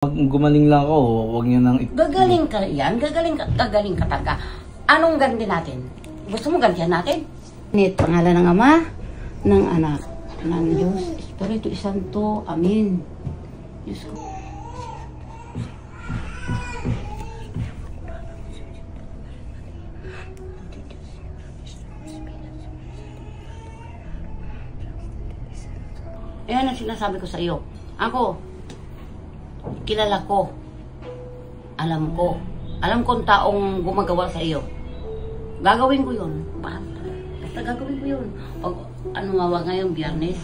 Pag gumaling lang ako, huwag niyo nang... Gagaling ka yan, gagaling ka talaga. Anong ganti natin? Gusto mo gantihan natin? Nit, pangalan ng Ama, ng Anak, ng Diyos, Espiritu Santo, Amen. Diyos ko. Ayan ang sinasabi ko sa iyo. Ako, kilala ko. Alam ko ang taong gumagawa sa iyo. Gagawin ko yun. Basta gagawin ko yun. Pag ano nga ngayon, Biyernes.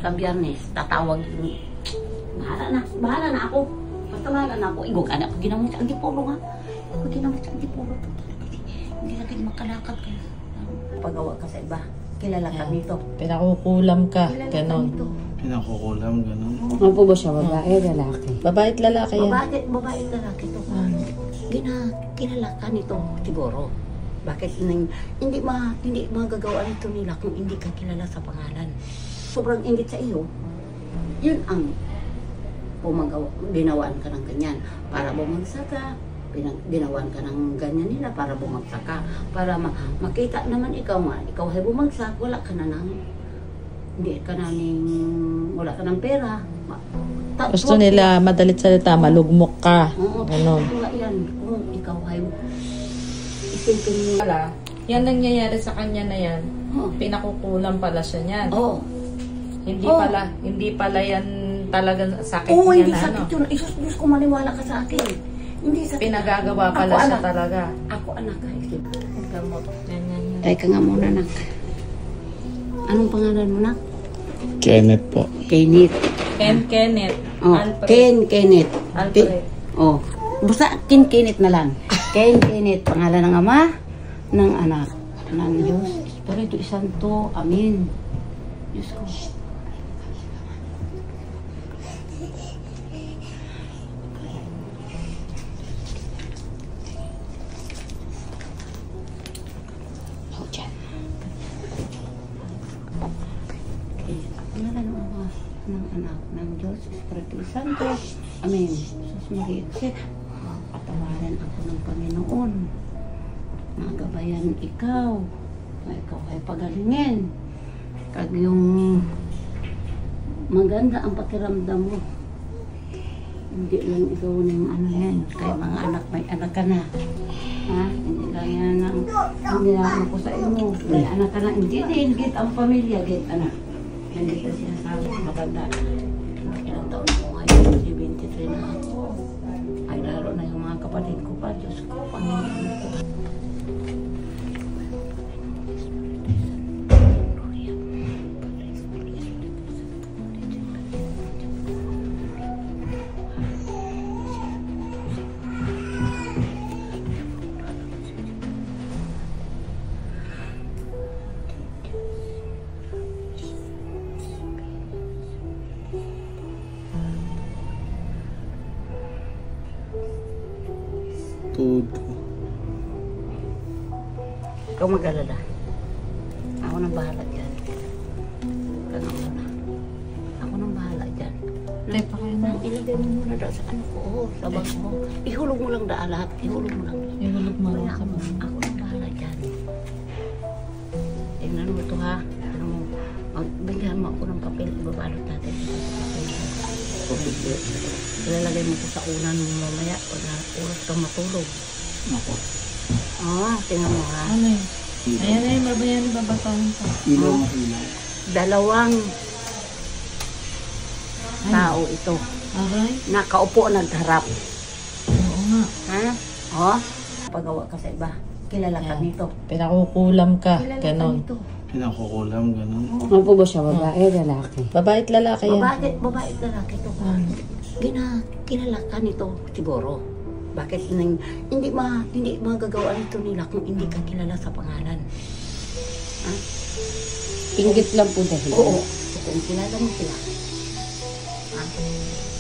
Sa Biyernes, tatawag yun. Bahala na ako. Basta bahala na ako. Igog, anak, pag ginamit sa Antipolo nga. Pag ginamit sa Antipolo. Hindi natin makalakad ka. Pagawa ka sa iba. Kilala ka nito. Pinakukulam ka. Ganon. Pinakukulam, gano'n. Ano po ba siya? Babae, lalaki? Babae at lalaki yan. Babae at lalaki to. Kilala ka nito, siguro. Bakit hindi magagawa nito nila kung hindi ka kilala sa pangalan. Sobrang ingit sa iyo. Yun ang dinawaan ka ng ganyan. Para bumagsak ka. Dinawaan ka ng ganyan nila para bumagsak ka. Para makita naman ikaw ay bumagsak, wala ka na wala ka ng pera. Gusto nila, madalit salita, malugmok ka. Ganon. Yan, kung ikaw ay isipin mo. Yan nangyayari sa kanya na yan. Pinakukulam pala siya niyan. Oo. Hindi pala yan talagang sakit Oo, niya hindi na sakit yun. Diyos ko, maniwala ka sa akin. Hindi sakit. Pinagagawa pala ako, siya anak. talaga. Ako anak. Teka nga muna, nak. Anong pangalan mo, nak? Kenneth po. Kenneth. Kenneth. Oh, Kenneth. Alfred. Oh, basta Kenneth na lang. Kenneth, pangalan ng Ama, ng Anak, ng Diyos, Espiritu Santo, Amen. Diyos ko. Pangalan ng Ama, ng Anak, ng Diyos, Espiritu Santo, Amen. Sus mag-iisip, patawarin ako ng Panginoon. Nagabayan ikaw. Ikaw ay pagalingin. Kag yung maganda ang pakiramdam mo. Hindi lang ikaw na yung ano yan. Kaya mga anak, may anak ka na. Ha? Hindi lang yan ang nilaman ko sa iyo. May anak ka na. Hindi din. Git ang pamilya. Git anak. Hindi ka sinasabi ko maganda. Ilang taon ko ngayon. 23 na ako. Ay lalo na yung mga kapatid ko pa. Diyos ko, Panginoon ko. Tuhod ko. Ikaw mag-alala. Ako nang bahala dyan. Ako nang bahala dyan. Lepa kayo na. Ilagay mo muna daw sa ano ko. Sa bag mo. Ihulog mo lang lahat. Ihulog mo lang. Ihulog mo lang sa mga. Ako nang bahala dyan. Tingnan mo ito ha. Ano mo. Magbigyan mo ako ng papel. Ibabalot natin. Ilalagay mo ko sa unan mo mamaya. Pag oras kang matulog. Ako. Tingnan mo ha. Ano yun? Ayan na yun, babayan, babatahin ka. Ilaw na ilaw. Dalawang tao ito. Aray? Nakaupo nagharap. Oo nga. Ha? Pagawa ka sa iba. Kilala ka nito. Pinakukulam ka. Kilala ka Ganon. nito. Pinakukulam, gano'n. Ano po ba siya? Babae, lalaki? Babae at lalaki yan. Babae at lalaki ito. Kilala ka nito, siguro. Bakit hindi magagawa nito nila kung hindi ka kilala sa pangalan? Ha? Inggit lang po dahil. Oo. Kung kilala mo sila. Ha?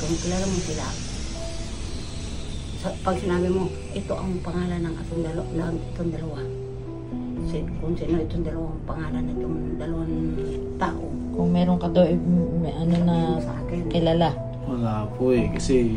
Kung kilala mo sila. Pag sinabi mo, ito ang pangalan ng itong dalawa. Kung sino itong dalawang pangalan na itong dalawang tao. Kung meron ka daw, may ano na sa akin. kilala. Wala po eh. Kasi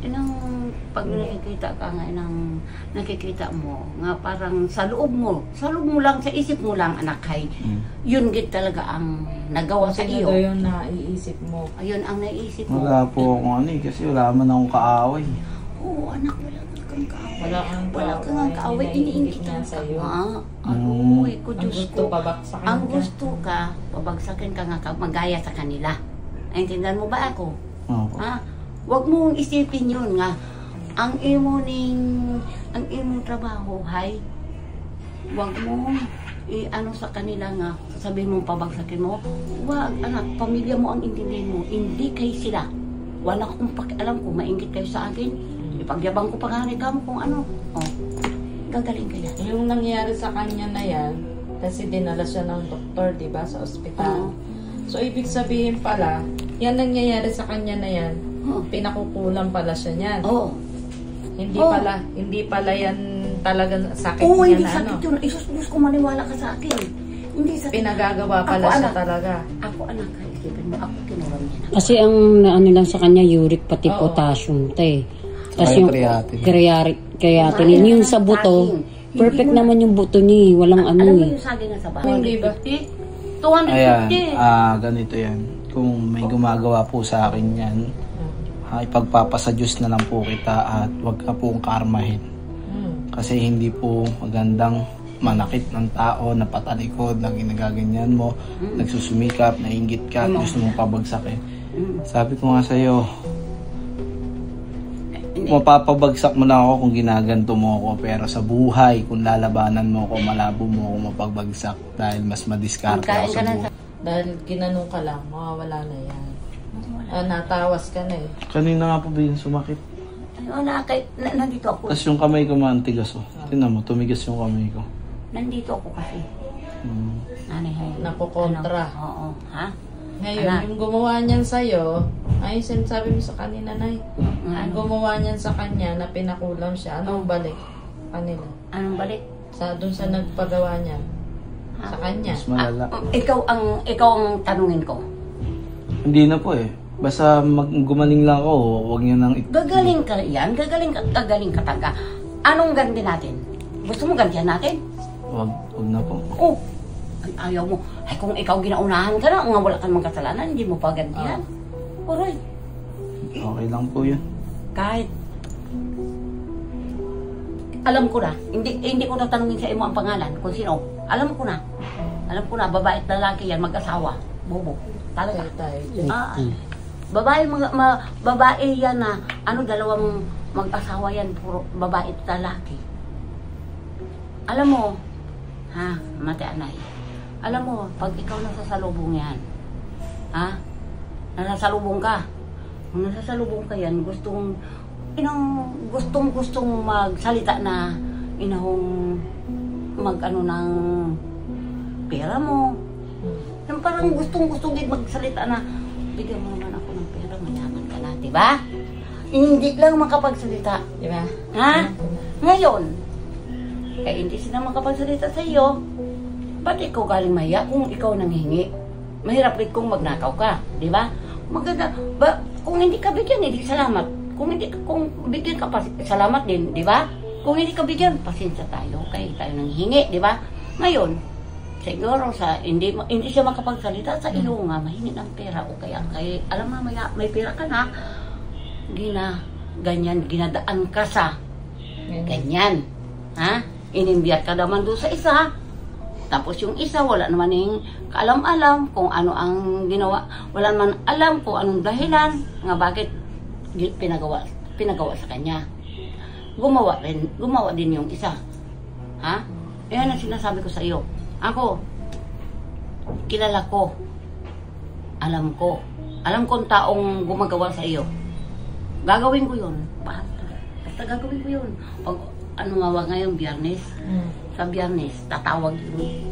Inang pag nakikita ka nga, nakikita mo, nga parang sa loob mo lang, sa isip mo lang, anak, hay, yun git talaga ang nagawa sa iyo. Ano yung naiisip mo? Ayun ang naisip mo. Wala po akong ano eh, kasi wala man akong kaaway. Oo, anak, wala kang kaaway. Wala kang kaaway, iniingit niya sa'yo. Ano, ko, Ang Diyos gusto, ko. pabagsakin Ang ka. gusto ka, pabagsakin ka nga, magaya sa kanila. Naintindihan mo ba ako? Opo. Ha? Huwag mong isipin yun nga. Ang imong trabaho, hay, huwag mong ano sa kanila nga, sasabihin mong pabagsakin mo. Huwag, anak, pamilya mo ang intindihin mo. Hindi kayo sila. Wala akong pakialam kung mainggit kayo sa akin. Ipagyabang ko pa nga rin kamo kung ano. Oh, gagaling ka yan. Yung nangyari sa kanya na yan, kasi dinala siya ng doktor, di ba, sa ospital. So, ibig sabihin pala, yan nangyayari sa kanya na yan, pinakukulang pala siya niyan. Oo. Hindi pala yan talagang sakit Oo, niya hindi na sakit ano. yun. Isus ko maniwala ka sa akin. Hindi sakit. Pinagagawa pala Ako, siya anak. talaga. Ako, anak, isipin mo, ako kinuram niya na. Kasi ang ano lang sa kanya, uric pati Oo. potassium, te. Tapos Saka yung creatinine. creatinine, yung sa buto, perfect naman yung buto niya, walang ano Alam mo eh. yung saging nga sa bahay? Hindi ba? 250. Ayan, ganito yan. Kung may gumagawa po sa akin yan, ipagpapasa Diyos na lang po kita at huwag ka pong karmahin. Kasi hindi po magandang manakit ng tao na patalikod, na ginagaganyan mo, nagsusumikap, nainggit ka, at gusto mong pabagsakin. Sabi ko nga sa'yo, mapapabagsak mo na ako kung ginaganto mo ako, pero sa buhay, kung lalabanan mo ako, malabo mo ako mapagbagsak dahil mas madiskarte ako sa buhay. Dahil ginanong ka lang, mawawala na yan. Natawas ka na eh. Kanina nga po ba yun sumakit? Wala, nandito ako. Tapos yung kamay ko mantigas oh. Tingnan mo, tumigas yung kamay ko. Nandito ako kasi. Nanay, hay. Nakukontra. Ano? Oo, ha? Ngayon, Anak. yung gumawa niyan sa'yo, ay sinasabi mo sa kanina, Nay. Ang gumawa niyan sa kanya na pinakulam siya, anong balik kanila? Anong balik? Doon sa nagpagawa niyan. Sa kanya. Mas malala. Ikaw ang tanungin ko. Hindi na po eh. Basta gumaling lang ako, huwag niyo nang Gagaling ka yan, gagaling ka talaga. Anong ganti natin? Gusto mo gantihan natin? Huwag na po. Oh, ay, ayaw mo. Ay, kung ikaw ginaunahan ka na, nga wala kang mga kasalanan, hindi mo pa gantihan. Alright. Okay lang po yun. Kahit alam ko na, hindi ko na tanungin sa imo ang pangalan kung sino. Alam ko na, babae at lalaki yan, mag-asawa. Bobo. Talaga. Babae yan na, dalawang mag-asawa yan, puro babae at lalaki. Alam mo, mati anay, alam mo, pag ikaw nasasalubong yan, nasasalubong ka, kung nasasalubong ka yan, gustong magsalita na, ng pera mo. Yung parang gustong magsalita na, bigyan mo naman ako ng pera, mayaman ka na, diba? Hindi lang makapagsalita. Diba? Ngayon, hindi sila makapagsalita sa iyo, ba't ikaw galing mahiya kung ikaw nanghingi? Mahirap rin kung magnakaw ka, diba? Maganda, kung hindi ka bigyan, hindi salamat. Kung bigyan ka, salamat din, diba? Kung hindi ka bigyan, pasensya tayo, kaya tayo nanghingi, diba? Ngayon, siguro hindi siya makapagsalita sa iyo nga, mahingi ng pera o kaya alam mo, may pera ka na, ginadaan ka sa ganyan. Inimbiyat ka naman doon sa isa, tapos yung isa wala naman yung kaalam-alam kung ano ang ginawa, wala naman alam kung anong dahilan nga bakit pinagawa sa kanya. Gumawa din yung isa. Yan ang sinasabi ko sa iyo. Ako, kilala ko, alam ko ang taong gumagawa sa iyo. Gagawin ko yun. Basta gagawin ko yun. Pag ngayong Biyernes, sa Biyernes, tatawag yun.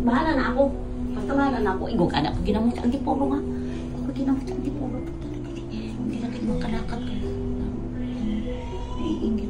Bahala na ako. Basta bahala na ako. Igog anak, pag ginamot sa Antipolo nga. Pag ginamot sa Antipolo, hindi na kayo makalakad kayo. Naiingit